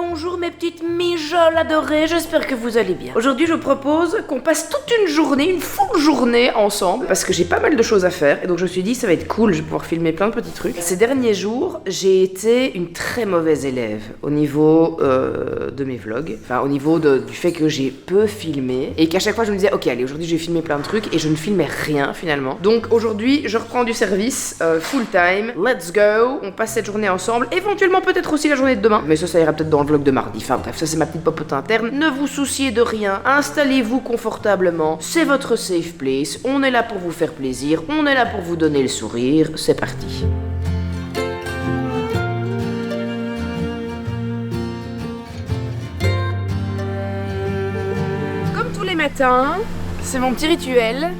bonjour mes petites mijoles adorées, j'espère que vous allez bien. Aujourd'hui je vous propose qu'on passe toute une journée, une full journée ensemble, parce que j'ai pas mal de choses à faire, et donc je me suis dit ça va être cool, je vais pouvoir filmer plein de petits trucs. Ces derniers jours, j'ai été une très mauvaise élève au niveau de mes vlogs, enfin au niveau du fait que j'ai peu filmé, et qu'à chaque fois je me disais ok allez aujourd'hui je vais filmer plein de trucs, et je ne filmais rien finalement. Donc aujourd'hui je reprends du service full time, let's go, on passe cette journée ensemble, éventuellement peut-être aussi la journée de demain, mais ça ira peut-être dans le vlog de mardi. Enfin bref, ça c'est ma petite popote interne. Ne vous souciez de rien, installez-vous confortablement, c'est votre safe place, on est là pour vous faire plaisir, on est là pour vous donner le sourire, c'est parti. Comme tous les matins, c'est mon petit rituel,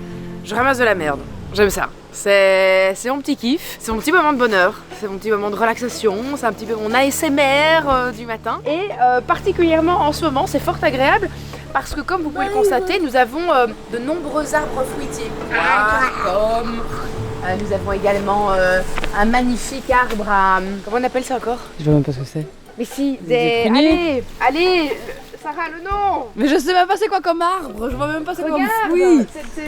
je ramasse de la merde, j'aime ça. C'est mon petit kiff, c'est mon petit moment de bonheur, c'est mon petit moment de relaxation, c'est un petit peu mon ASMR du matin. Et particulièrement en ce moment, c'est fort agréable parce que comme vous pouvez le constater, nous avons de nombreux arbres fruitiers. Comme nous avons également un magnifique arbre à... Comment on appelle ça encore? Je vois même pas ce que c'est. Mais si, Des pruniers. Allez Sarah, le nom! Mais je sais même pas c'est quoi comme arbre, je vois même pas c'est quoi comme Regarde, fruit.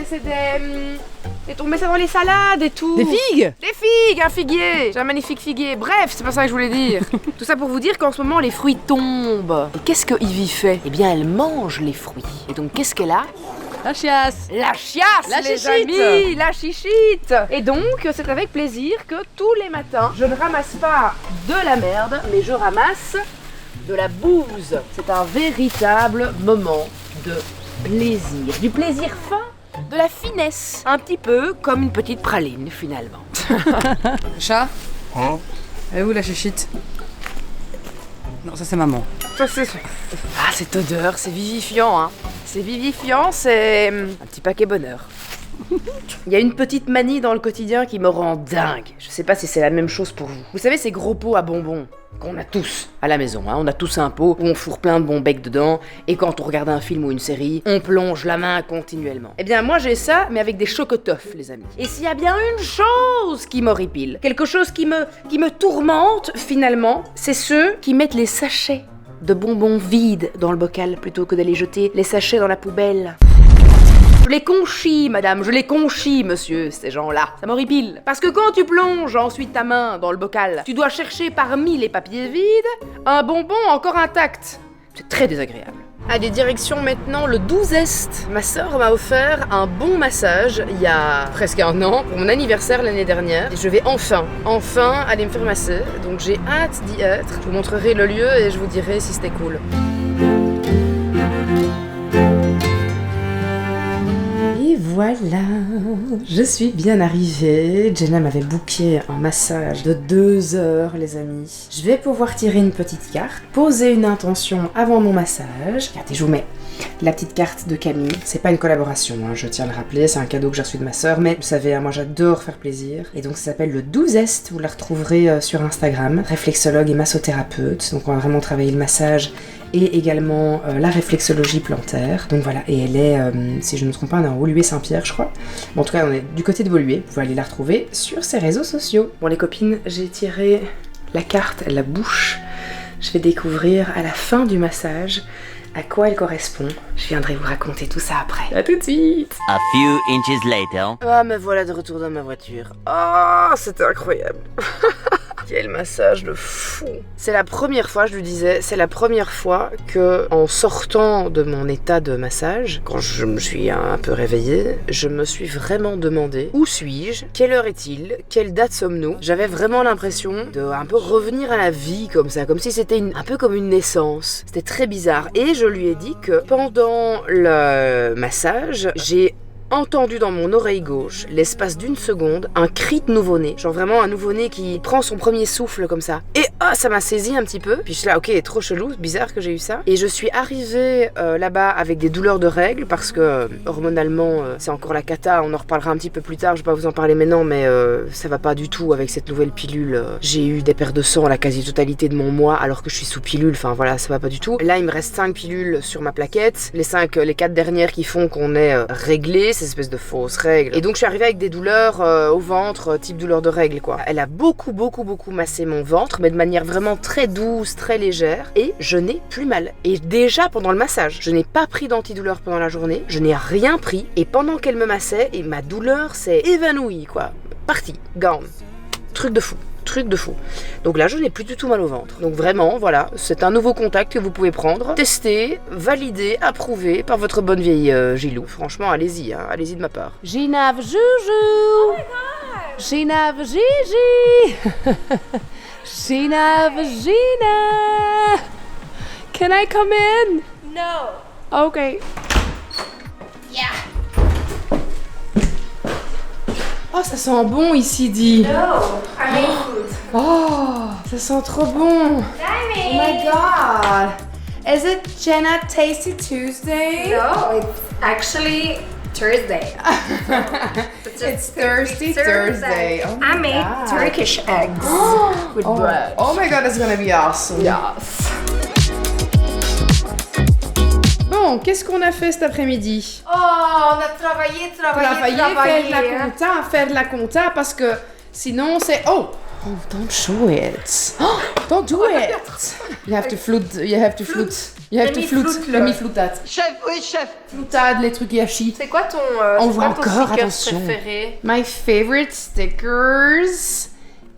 c'est des... Et on met ça dans les salades et tout. Des figues. Des figues, un figuier. J'ai un magnifique figuier. Bref, c'est pas ça que je voulais dire. Tout ça pour vous dire qu'en ce moment, les fruits tombent. Et qu'est-ce que Ivy fait? Eh bien, elle mange les fruits. Et donc, qu'est-ce qu'elle a? La chiasse. La chiasse, La les chichite. amis, la chichite. Et donc, c'est avec plaisir que tous les matins, je ne ramasse pas de la merde, mais je ramasse de la bouse. C'est un véritable moment de plaisir. Du plaisir fin, de la finesse. Un petit peu comme une petite praline, finalement. Chat. Elle est où la chichite? Non, ça c'est maman. Ça, ah, cette odeur, c'est vivifiant, hein. C'est vivifiant, c'est un petit paquet bonheur. Il y a une petite manie dans le quotidien qui me rend dingue. Je sais pas si c'est la même chose pour vous. Vous savez ces gros pots à bonbons qu'on a tous à la maison, hein. On a tous un pot où on fourre plein de bons becs dedans, et quand on regarde un film ou une série, on plonge la main continuellement. Eh bien moi j'ai ça, mais avec des chocotoffs, les amis. Et s'il y a bien une chose qui m'horripile, quelque chose qui me tourmente finalement, c'est ceux qui mettent les sachets de bonbons vides dans le bocal plutôt que d'aller jeter les sachets dans la poubelle. Je les conchis, madame, je les conchis, monsieur, ces gens-là. Ça m'horripile. Parce que quand tu plonges ensuite ta main dans le bocal, tu dois chercher parmi les papiers vides un bonbon encore intact. C'est très désagréable. Allez, direction maintenant le 12 Est. Ma sœur m'a offert un bon massage il y a presque un an pour mon anniversaire l'année dernière. Et je vais enfin aller me faire masser. Donc j'ai hâte d'y être. Je vous montrerai le lieu et je vous dirai si c'était cool. Et voilà, je suis bien arrivée. Jenna m'avait booké un massage de 2 heures, les amis. Je vais pouvoir tirer une petite carte, poser une intention avant mon massage. Regardez, je vous mets la petite carte de Camille. C'est pas une collaboration, hein, je tiens à le rappeler, c'est un cadeau que j'ai reçu de ma sœur, mais vous savez, moi j'adore faire plaisir. Et donc ça s'appelle le 12 Est, vous la retrouverez sur Instagram. Réflexologue et massothérapeute, donc on va vraiment travailler le massage et également la réflexologie plantaire. Donc voilà, et elle est, si je ne me trompe pas, on est en Woluwe-Saint-Pierre, je crois. Bon, en tout cas, on est du côté de Woluwe. Vous pouvez aller la retrouver sur ses réseaux sociaux. Bon, les copines, j'ai tiré la carte, la bouche. Je vais découvrir à la fin du massage à quoi elle correspond. Je viendrai vous raconter tout ça après. À tout de suite. A few inches later. Ah, me voilà de retour dans ma voiture. Ah, c'était incroyable. Quel massage de fou. C'est la première fois, je lui disais, c'est la première fois que, en sortant de mon état de massage, quand je me suis un peu réveillée, je me suis vraiment demandé où suis-je, quelle heure est-il, quelle date sommes-nous. J'avais vraiment l'impression de un peu revenir à la vie comme ça, comme si c'était un peu comme une naissance. C'était très bizarre. Et je lui ai dit que pendant le massage, j'ai entendu dans mon oreille gauche, l'espace d'une seconde, un cri de nouveau-né. Genre vraiment un nouveau-né qui prend son premier souffle comme ça. Et ça m'a saisi un petit peu. Puis je suis là, ok, trop chelou, bizarre que j'ai eu ça. Et je suis arrivée là-bas avec des douleurs de règles parce que hormonalement, c'est encore la cata. On en reparlera un petit peu plus tard, je vais pas vous en parler maintenant, mais ça va pas du tout avec cette nouvelle pilule. J'ai eu des pertes de sang la quasi-totalité de mon mois alors que je suis sous pilule. Enfin voilà, ça va pas du tout. Là, il me reste 5 pilules sur ma plaquette. Les 4 dernières qui font qu'on est réglé. C'est ces espèces de fausses règles. Et donc je suis arrivée avec des douleurs au ventre, type douleur de règles quoi. Elle a beaucoup massé mon ventre, mais de manière vraiment très douce, très légère, et je n'ai plus mal. Et déjà pendant le massage, je n'ai pas pris d'antidouleur pendant la journée, je n'ai rien pris, et pendant qu'elle me massait, et ma douleur s'est évanouie quoi. Parti, gone. Truc de fou. Donc là, je n'ai plus du tout mal au ventre. Donc vraiment, voilà, c'est un nouveau contact que vous pouvez prendre, tester, valider, approuver par votre bonne vieille Gilou. Franchement, allez-y, hein, allez-y de ma part. Gina Joujou. Oh my god. Gina Gigi. Gina. Can I come in? No. Okay. Yeah. Oh, ça sent bon ici, dit. No. I made food. Oh, ça sent trop bon. Diamond. Oh my god. Is it Jenna Tasty Tuesday? No, it's actually Thursday. It's Thirsty Thursday. Oh my I made god. Turkish eggs with bread. Oh my god, that's gonna be awesome. Yes. Bon, qu'est-ce qu'on a fait cet après-midi? Oh, on a travaillé, faire de la compta parce que sinon c'est... Oh, don't show it. Oh, don't do it. You have to flute. Let me flute that. Chef, oui, chef. Floutade, les trucs yashi. C'est quoi ton, On c'est voit quoi ton encore, sticker attention. préféré? My favorite stickers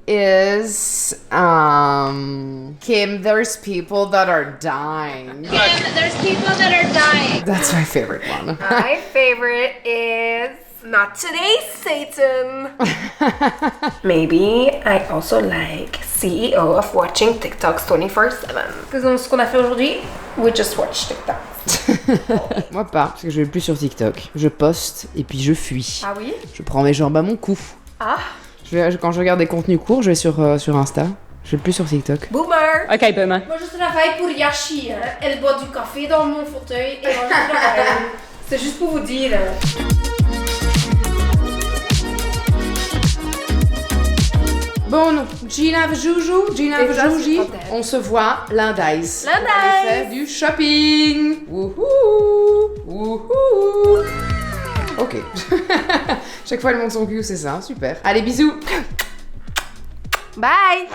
is Kim, there's people that are dying. There's people that are dying. That's my favorite one. My favorite is not today, Satan. Maybe I also like CEO of watching TikToks 24/7. Because ce qu'on a fait aujourd'hui, we just watch TikTok. Moi pas, parce que je vais plus sur TikTok. Je poste et puis je fuis. Ah oui? Je prends mes jambes à mon cou. Ah. Quand je regarde des contenus courts, je vais sur Insta. Je vais plus sur TikTok. Boomer! Ok, Boomer. Moi je travaille pour Yashi, hein. Elle boit du café dans mon fauteuil et moi je travaille. C'est juste pour vous dire. Bon, non. Gina Joujou, Et ça, c'est Jouji, pas bad. on se voit lundi. Lundi. On va aller faire du shopping. Wouhou. Wouhou. Ok. Chaque fois elle monte son cul, c'est ça, super. Allez, bisous. Bye!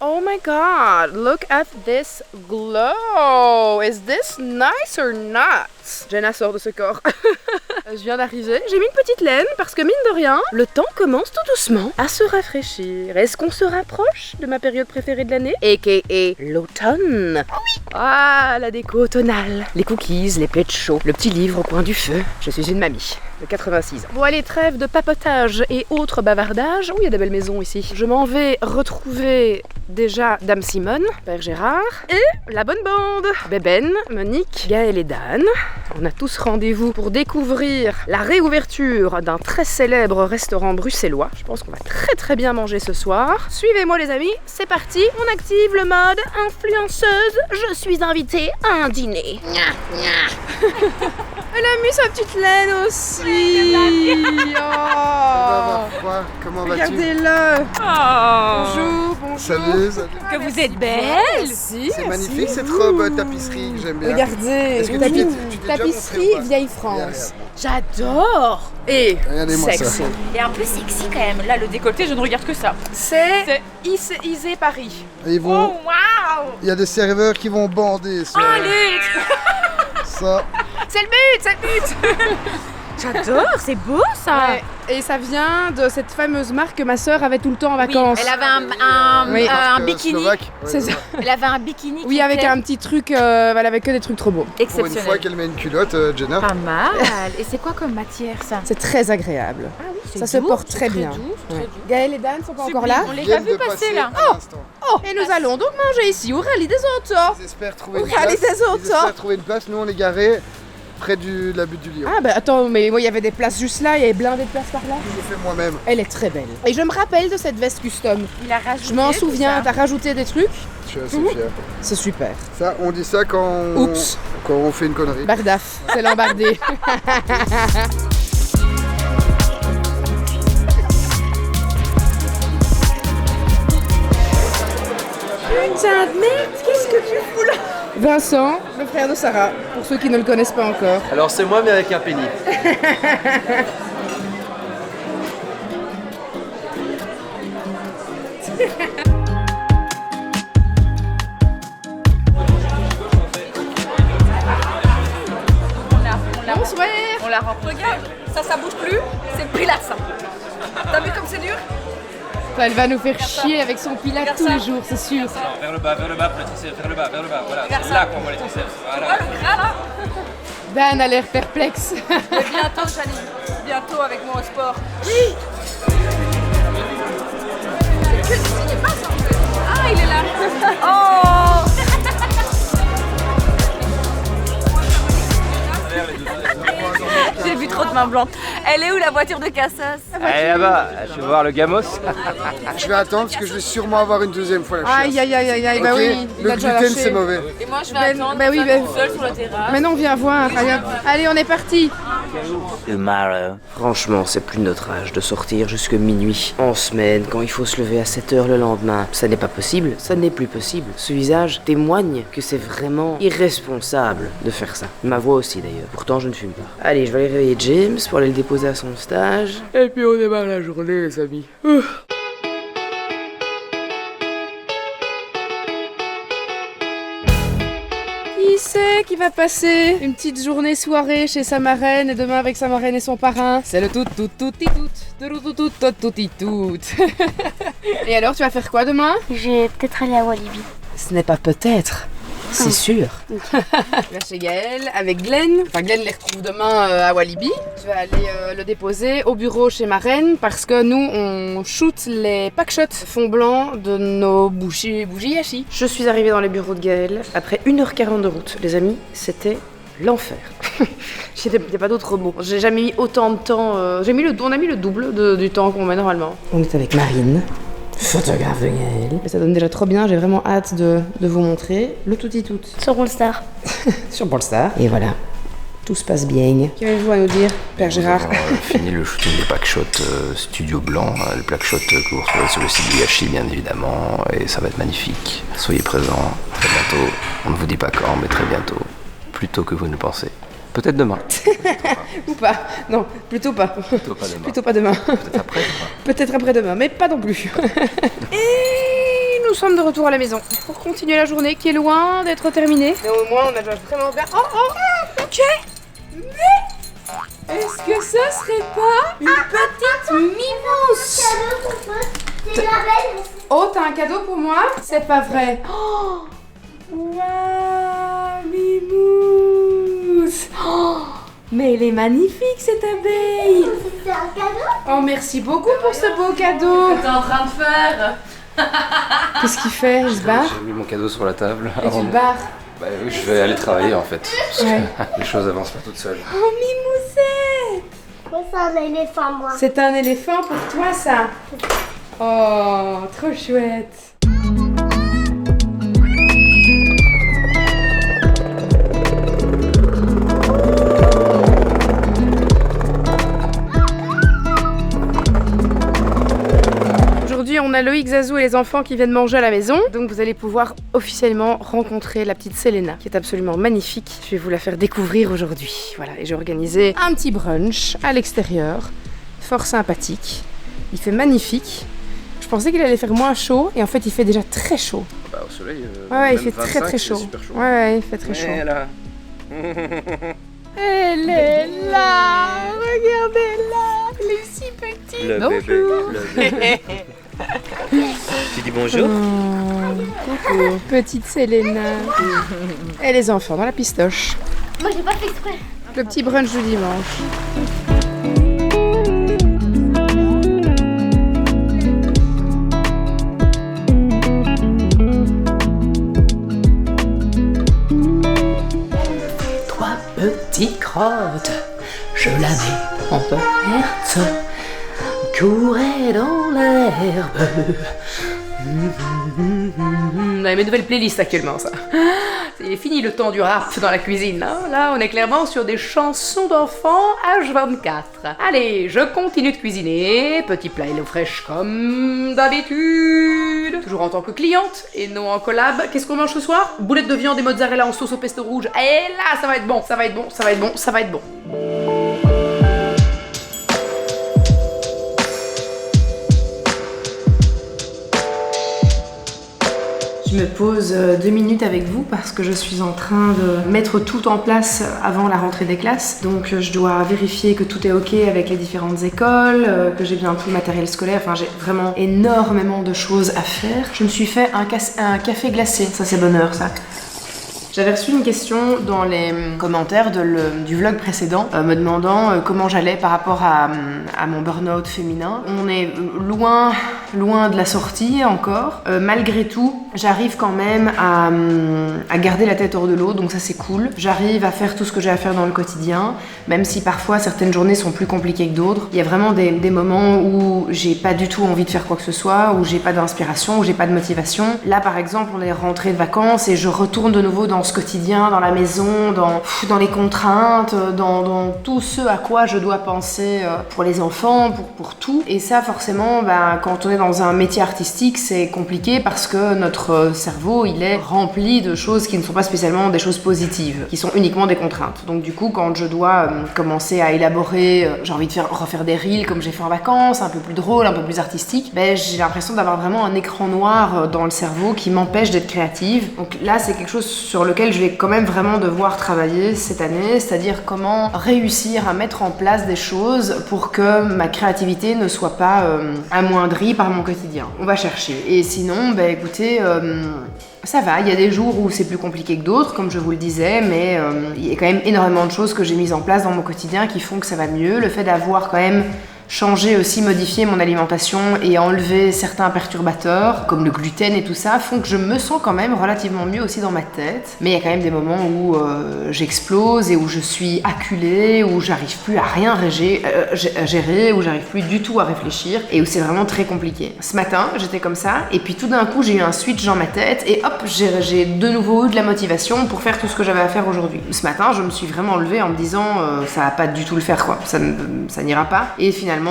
Oh my god, look at this glow. Is this nice or not? Jenna sort de ce corps. Je viens d'arriver. J'ai mis une petite laine parce que mine de rien, le temps commence tout doucement à se rafraîchir. Est-ce qu'on se rapproche de ma période préférée de l'année? A.K.A. l'automne. Oui. Ah, la déco automnale. Les cookies, les plaids chauds, le petit livre au coin du feu. Je suis une mamie de 86 ans. Bon allez, trêve de papotage et autres bavardages. Oh, il y a des belles maisons ici. Je m'en vais retrouver déjà Dame Simone, Père Gérard et la bonne bande. Bébène, Monique, Gaël et Dan. On a tous rendez-vous pour découvrir la réouverture d'un très célèbre restaurant bruxellois. Je pense qu'on va très bien manger ce soir. Suivez-moi les amis, c'est parti. On active le mode influenceuse. Je suis invitée à un dîner. Elle a mis sa petite laine aussi. Oh. Comment vas-tu? Regardez-le. Bonjour. Salut. Que vous êtes belle. Merci. C'est magnifique cette robe tapisserie, j'aime bien. Regardez. Est-ce que tu t'es déjà montré Tapisserie ou pas? vieille Regarde, France. J'adore. Et Regardez-moi ça. sexy. Et un peu sexy quand même. Là, le décolleté, je ne regarde que ça. C'est Isée Paris. Et ils vont... Oh, waouh. Il y a des serveurs qui vont bander sur Allez. ça. C'est le but. J'adore, c'est beau ça. Ouais. Et ça vient de cette fameuse marque que ma sœur avait tout le temps en vacances. Elle avait un Oui. Marque, bikini. slovaque. Ouais, C'est voilà. ça. Elle avait un bikini. Oui, qui avec était un petit truc, elle avait que des trucs trop beaux. Pour une fois exceptionnel. qu'elle met une culotte, Jenna. Pas mal. Et c'est quoi comme matière ça? C'est très agréable. Ah oui, c'est Ça se doux, porte c'est très bien. Doux, c'est très Ouais. doux. Gaël et Dan sont pas encore là. On les a Viennent vus de passer là. à l'instant. Et nous allons donc manger ici au rallye des Auteurs. Ils espèrent trouver une Au rallye place. des Auteurs. Ils espèrent trouver une place. Nous on est garés près de la butte du Lion. Ah bah attends, mais moi il y avait des places juste là, il y avait blindé de places par là. Je l'ai fait moi-même. Elle est très belle. Et je me rappelle de cette veste custom. Il a rajouté. Je m'en tout souviens, ça. t'as rajouté des trucs. Je suis assez fier. C'est super. Ça, on dit ça Oups. quand on fait une connerie. Bardaf, c'est l'embardé. putain de merde, qu'est-ce que tu fous là? Vincent, le frère de Sarah, pour ceux qui ne le connaissent pas encore. Alors c'est moi mais avec un pénis. Bonsoir. On la rentre, regarde, ça bouge plus, c'est pilates ça. T'as vu comme c'est dur? Elle va nous faire chier avec son pilates tous les jours, c'est sûr. Vers le bas, pour les triceps, vers le bas, voilà. Regarde C'est ça. là qu'on voit les triceps. Tu Voilà. vois le gras là? Dan a l'air perplexe. Mais bientôt, Janine, bientôt avec moi au sport. Qu'est-ce qui passe en fait? Ah, il est là. Oh! J'ai vu trop de mains blanches. Elle est où la voiture de Cassas? Allez là-bas, je vais voir le gamos. Je vais attendre parce que je vais sûrement avoir une deuxième fois la chiasse. Aïe aïe aïe aïe aïe, bah Ok, oui, il le a déjà gluten lâché. c'est mauvais. Et moi je vais Ben, attendre bah oui, faire ben. tout seul sur la terrasse. Maintenant viens voir, allez, hop. Allez, on est parti. Tomorrow. Franchement, c'est plus notre âge de sortir jusque minuit, en semaine, quand il faut se lever à 7h le lendemain. Ça n'est pas possible, ça n'est plus possible. Ce visage témoigne que c'est vraiment irresponsable de faire ça. Ma voix aussi d'ailleurs, pourtant je ne fume pas. Allez, je vais aller réveiller James pour aller le déposer à son stage. Et puis on démarre la journée les amis. Qui c'est qui va passer une petite journée soirée chez sa marraine et demain avec sa marraine et son parrain? C'est le tout. Et alors, tu vas faire quoi demain? Je vais peut-être aller à Walibi. Ce n'est pas peut-être, c'est sûr. Tu vas chez Gaël avec Glenn. Enfin, Glenn les retrouve demain à Walibi. Je vais aller le déposer au bureau chez ma reine parce que nous, on shoot les packshots fond blanc de nos bougies Yashi. Je suis arrivée dans les bureaux de Gaël après 1h40 de route. Les amis, c'était l'enfer. Il n'y a pas d'autre mot. J'ai jamais mis autant de temps. On a mis le double du temps qu'on met normalement. On est avec Marine, photographe de Gaël. Et ça donne déjà trop bien, j'ai vraiment hâte de vous montrer le tout. Sur All-Star. Sur Polestar. Et voilà, tout se passe bien. Qu'avez-vous à nous dire, Père Gérard? Fini le shooting des packshots Studio Blanc, le packshot que vous retrouvez sur le site du Yashi bien évidemment, et ça va être magnifique. Soyez présents, très bientôt, on ne vous dit pas quand, mais très bientôt, plus tôt que vous ne le pensez. Peut-être demain. Ou pas. Non, plutôt pas. Plutôt pas demain. Plutôt pas demain. Peut-être après. Peut-être après-demain, mais pas non plus. Et nous sommes de retour à la maison pour continuer la journée qui est loin d'être terminée. Mais au moins, on a déjà vraiment bien... Ok. Mais est-ce que ça serait pas une petite mimousse? Oh, t'as un cadeau pour moi? C'est pas vrai. Oh, waouh, mimousse. Oh, mais elle est magnifique cette abeille. C'est un cadeau? Oh, merci beaucoup pour ce beau cadeau. T'es en train de faire? Qu'est-ce qu'il fait? Il se barre? J'ai mis mon cadeau sur la table. Et tu te barres? Bah oui, je vais aller travailler en fait. Parce Ouais. que les choses avancent pas toutes seules. Oh, mimousette! Moi, c'est un éléphant, moi. C'est un éléphant pour toi, ça? Oh, trop chouette. Aujourd'hui, on a Loïc, Zazou et les enfants qui viennent manger à la maison. Donc vous allez pouvoir officiellement rencontrer la petite Selena, qui est absolument magnifique. Je vais vous la faire découvrir aujourd'hui. Voilà, et j'ai organisé un petit brunch à l'extérieur, fort sympathique. Il fait magnifique. Je pensais qu'il allait faire moins chaud, et en fait il fait déjà très chaud. Bah au soleil, Ouais, il même fait 25, très c'est chaud. super chaud. Ouais, il fait très chaud. Et là. Elle est là, regardez-la, elle est si petite. Le bébé, le bébé. Tu dis bonjour? Coucou, petite Selena. Et les enfants dans la pistoche. Moi, j'ai pas fait exprès. Le petit brunch du dimanche. Trois petites crottes, je la mets en verte, courait dans l'herbe, Mes nouvelles playlists actuellement, ça. C'est fini le temps du rap dans la cuisine, hein. Là, on est clairement sur des chansons d'enfants H24. Allez, je continue de cuisiner. Petit plat Hello Fresh comme d'habitude. Toujours en tant que cliente et non en collab. Qu'est-ce qu'on mange ce soir? Boulettes de viande et mozzarella en sauce au pesto rouge. Et là, ça va être bon, ça va être bon, ça va être bon, ça va être bon. Je me pose 2 minutes avec vous parce que je suis en train de mettre tout en place avant la rentrée des classes. Donc je dois vérifier que tout est ok avec les différentes écoles, que j'ai bien tout le matériel scolaire. Enfin, j'ai vraiment énormément de choses à faire. Je me suis fait un café glacé. Ça, c'est bonheur, ça. J'avais reçu une question dans les commentaires du vlog précédent me demandant comment j'allais par rapport à mon burn-out féminin. On est loin de la sortie encore. Malgré tout, j'arrive quand même à garder la tête hors de l'eau, donc ça c'est cool. J'arrive à faire tout ce que j'ai à faire dans le quotidien, même si parfois certaines journées sont plus compliquées que d'autres. Il y a vraiment des moments où j'ai pas du tout envie de faire quoi que ce soit, où j'ai pas d'inspiration, où j'ai pas de motivation. Là par exemple, on est rentré de vacances et je retourne de nouveau dans ce quotidien, dans la maison, dans les contraintes, dans tout ce à quoi je dois penser pour les enfants, pour tout. Et ça forcément, quand on est dans un métier artistique, c'est compliqué parce que notre cerveau, il est rempli de choses qui ne sont pas spécialement des choses positives, qui sont uniquement des contraintes. Donc du coup, quand je dois commencer à élaborer, j'ai envie de refaire des reels comme j'ai fait en vacances, un peu plus drôle, un peu plus artistique, j'ai l'impression d'avoir vraiment un écran noir dans le cerveau qui m'empêche d'être créative. Donc là, c'est quelque chose sur lequel je vais quand même vraiment devoir travailler cette année, c'est-à-dire comment réussir à mettre en place des choses pour que ma créativité ne soit pas amoindrie par mon quotidien. On va chercher. Et sinon, écoutez, ça va, il y a des jours où c'est plus compliqué que d'autres, comme je vous le disais, mais il y a quand même énormément de choses que j'ai mises en place dans mon quotidien qui font que ça va mieux. Le fait d'avoir quand même changer aussi, modifier mon alimentation et enlever certains perturbateurs comme le gluten et tout ça font que je me sens quand même relativement mieux aussi dans ma tête. Mais il y a quand même des moments où j'explose et où je suis acculée, où j'arrive plus à rien gérer, où j'arrive plus du tout à réfléchir et où c'est vraiment très compliqué. Ce matin, j'étais comme ça et puis tout d'un coup, j'ai eu un switch dans ma tête et hop, j'ai de nouveau eu de la motivation pour faire tout ce que j'avais à faire aujourd'hui. Ce matin, je me suis vraiment levée en me disant ça va pas du tout le faire quoi, ça n'ira pas. Et finalement,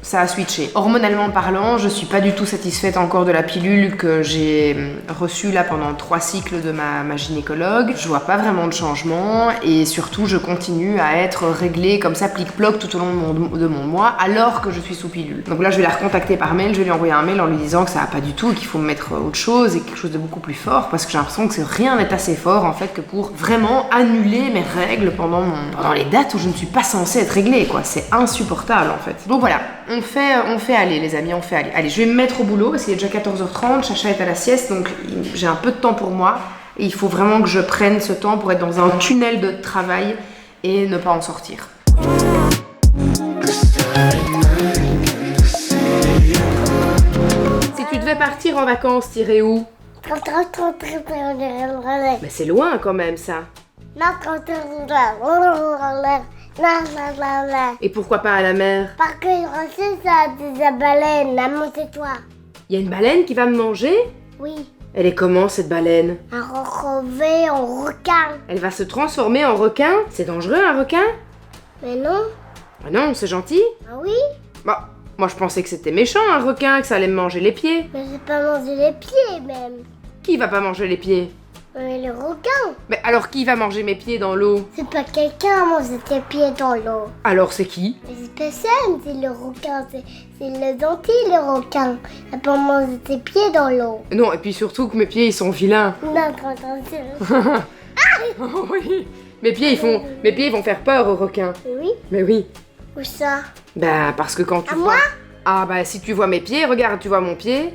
ça a switché. Hormonalement parlant, je suis pas du tout satisfaite encore de la pilule que j'ai reçue là pendant 3 cycles de ma gynécologue. Je vois pas vraiment de changement et surtout je continue à être réglée comme ça plic-ploc tout au long de mon mois alors que je suis sous pilule. Donc là je vais la recontacter par mail, je vais lui envoyer un mail en lui disant que ça va pas du tout, qu'il faut me mettre autre chose et quelque chose de beaucoup plus fort parce que j'ai l'impression que rien n'est assez fort en fait que pour vraiment annuler mes règles pendant les dates où je ne suis pas censée être réglée quoi. C'est insupportable en fait. Donc voilà. On fait aller les amis, on fait aller. Allez, je vais me mettre au boulot parce qu'il est déjà 14h30, Chacha est à la sieste, donc j'ai un peu de temps pour moi. Et il faut vraiment que je prenne ce temps pour être dans un tunnel de travail et ne pas en sortir. Si tu devais partir en vacances, t'irais où? Mais c'est loin quand même ça. Et pourquoi pas à la mer? Parce que je sais ça, des baleines, maman c'est toi. Il y a une baleine qui va me manger? Oui. Elle est comment cette baleine? Un requin en requin. Elle va se transformer en requin? C'est dangereux un requin? Mais non. Ah non, c'est gentil. Ah oui? Bah, moi je pensais que c'était méchant un requin, que ça allait me manger les pieds. Mais j'ai pas mangé les pieds même. Qui va pas manger les pieds? Mais le requin. Mais alors qui va manger mes pieds dans l'eau? C'est pas quelqu'un qui mange tes pieds dans l'eau. Alors c'est qui? C'est personne, c'est le requin, c'est le gentil le requin. Il peut manger tes pieds dans l'eau. Non, et puis surtout que mes pieds ils sont vilains. Non, attention. Oh oui. Mes pieds ils vont faire peur aux requins. Oui? Mais oui. Où ça? Bah parce que quand tu vois... moi? Ah bah si tu vois mes pieds, regarde, tu vois mon pied,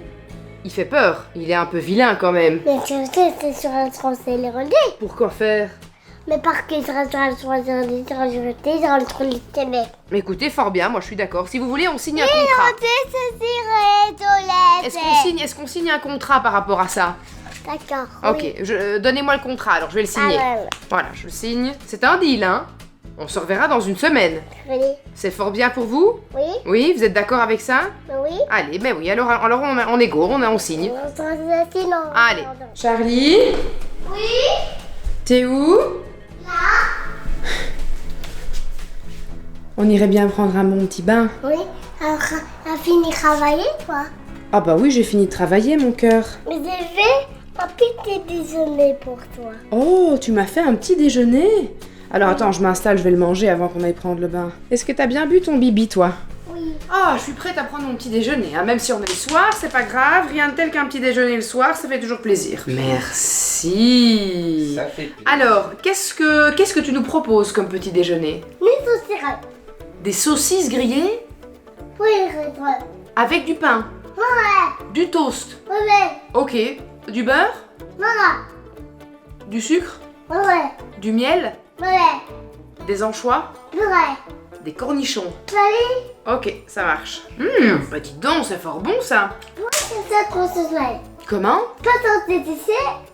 il fait peur. Il est un peu vilain quand même. Mais tu sais, c'est sur un français les relais. Pourquoi faire? Mais parce qu'il sera sur un français les télé. Mais écoutez, fort bien, moi je suis d'accord. Si vous voulez, on signe un contrat. Est-ce qu'on signe un contrat par rapport à ça? D'accord. Ok, oui. Donnez-moi le contrat, alors je vais le signer. Ah, ouais. Voilà, je le signe. C'est un deal, hein? On se reverra dans une semaine. Oui. C'est fort bien pour vous? Oui. Oui, vous êtes d'accord avec ça? Oui. Allez, ben oui, alors on est go, on signe. Sinon. Allez. Charlie? Oui. T'es où? Là. On irait bien prendre un bon petit bain. Oui. Alors, t'as fini de travailler, toi? Ah bah oui, j'ai fini de travailler, mon cœur. Mais j'ai fait un petit déjeuner pour toi. Oh, tu m'as fait un petit déjeuner? Alors attends, je m'installe, je vais le manger avant qu'on aille prendre le bain. Est-ce que t'as bien bu ton bibi, toi? Oui. Ah, je suis prête à prendre mon petit déjeuner, hein. Même si on est le soir, c'est pas grave. Rien de tel qu'un petit déjeuner le soir, ça fait toujours plaisir. Merci. Ça fait plaisir. Alors, qu'est-ce que tu nous proposes comme petit déjeuner? Mais saucisses. Des saucisses grillées Oui, ouais. avec du pain, Ouais. du toast. Ouais. Ok. Du beurre? Voilà. Du sucre? Ouais. Du miel? Ouais. Des anchois? Ouais. Des cornichons? Salut. Ok, ça marche. Bah dis donc, c'est fort bon ça. Moi, c'est ça qu'on se souhaite. Comment? Pas ton TTC,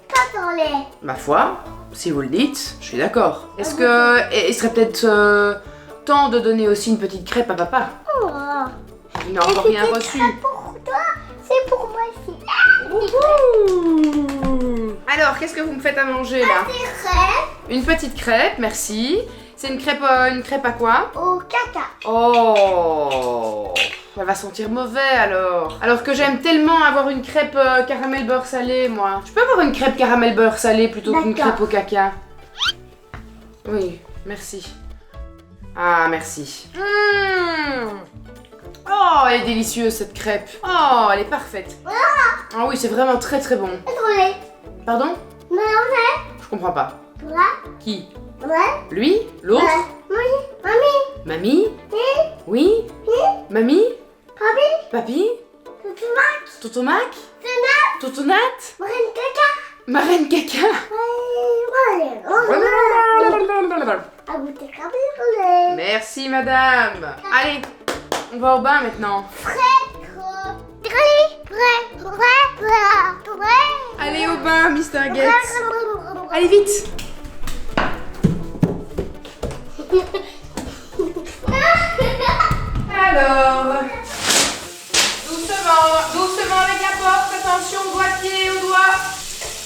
pas ton lait. Ma foi, si vous le dites, je suis d'accord. Est-ce que il serait peut-être temps de donner aussi une petite crêpe à papa? Oh. Il n'a encore rien reçu. Pour toi, c'est pour moi aussi. Wouhou! Alors, qu'est-ce que vous me faites à manger là? Des crêpes Une petite crêpe, merci. C'est une crêpe à quoi? au caca. Oh, elle va sentir mauvais alors. Alors que j'aime tellement avoir une crêpe caramel beurre salé, moi. Je peux avoir une crêpe caramel beurre salé plutôt qu'une D'accord. crêpe au caca? Oui, merci. Ah, merci. Oh, elle est délicieuse cette crêpe. Oh, elle est parfaite. Ah oui, c'est vraiment très très bon. Pas ton lait. Pardon? Mais on est. Je comprends pas. Toi. Qui? Ouais. Lui? L'autre? Oui. Mamie. Mamie? Oui. Oui? Mamie? Papi. Papy? Tout Mac. Tonton Mac? Tonat. Tontonate? Marine caca. Marraine caca? Ouais. À goûter comme lait. Merci madame. Allez, on va au bain maintenant. Allez au bain, Mr. Gates. Allez vite. Alors, doucement avec la porte, attention, doigtier au doigt.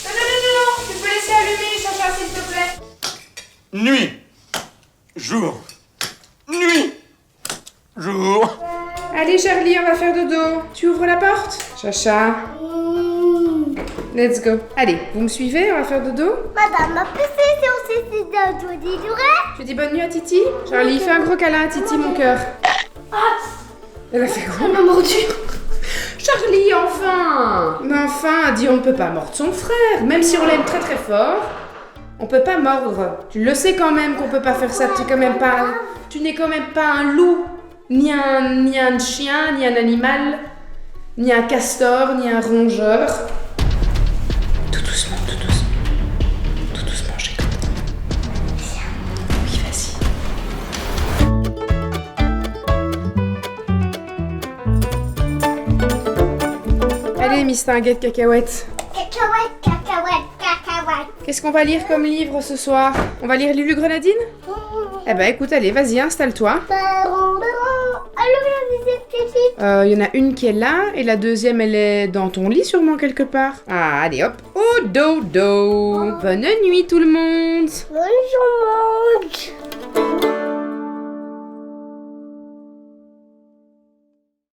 Non, tu peux laisser allumer, Chacha, s'il te plaît. Nuit. Jour. Nuit. Jour. Allez Charlie, on va faire dodo. Tu ouvres la porte? Chacha. Let's go. Allez, vous me suivez, on va faire dodo? Madame ma petite, c'est aussi d'un doigt d'illuret. Tu dis bonne nuit à Titi? Charlie, fais un gros câlin à Titi, mon cœur. Elle a fait quoi? Elle m'a mordu. Charlie, enfin! Mais enfin, dis, on ne peut pas mordre son frère. Même si on l'aime très très fort, on peut pas mordre. Tu le sais quand même qu'on peut pas faire ça. Tu n'es quand même pas un loup, ni un chien, ni un animal, ni un castor, ni un rongeur. Tout doucement, tout doucement. Tout doucement, j'ai compris. Oui, vas-y. Allez, Miss Tinguette Cacahuète. Cacahuète, cacahuète, cacahuète. Qu'est-ce qu'on va lire comme livre ce soir? On va lire Lulu Grenadine? Eh ben écoute, allez, vas-y, installe-toi. Alors, la visite petite. Il y en a une qui est là, et la deuxième, elle est dans ton lit sûrement quelque part. Ah, allez hop. Au dodo. Bonne nuit tout le monde. Bonjour, monde.